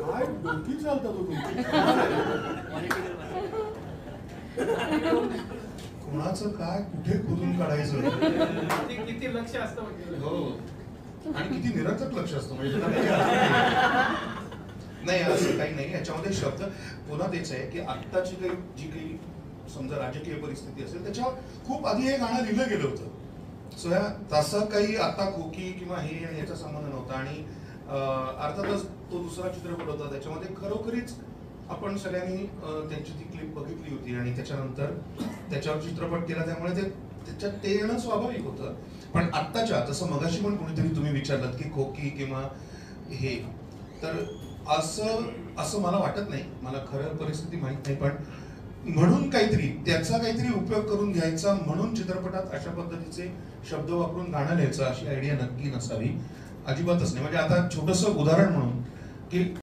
काय डोकी चालतात हो तुमची. कोणाचं काय कुठे खोदून काढायचं, किती लक्ष असतं म्हणजे. हो, आणि किती निरर्थक लक्ष असतं म्हणजे नाही असं काही नाही. याच्यामध्ये शब्द पुन्हा तेच आहे की आत्ताची काही जी काही समजा राजकीय परिस्थिती असेल त्याच्यावर खूप आधी हे गाणं लिहिलं गेलं होतं. सो तसं काही आता खोकी किंवा हे आणि याचा संबंध नव्हता. आणि अर्थातच तो दुसरा चित्रपट होता, त्याच्यामध्ये खरोखरीच आपण सगळ्यांनी त्यांची ती क्लिप बघितली होती आणि त्याच्यानंतर त्याच्यावर चित्रपट केला, त्यामुळे त्याच्यात ते येणं स्वाभाविक होतं. पण आत्ताच्या, तसं मगाशी पण कोणीतरी तुम्ही विचारलात की खोकी किंवा हे, तर असं मला वाटत नाही. मला खरं परिस्थिती माहित नाही, पण म्हणून काहीतरी त्याचा काहीतरी उपयोग करून घ्यायचा म्हणून चित्रपटात अशा पद्धतीचे शब्द वापरून गाणं लिहायचं अशी आयडिया नक्की नसावी, अजिबातच नाही. म्हणजे आता छोटंसं उदाहरण म्हणून की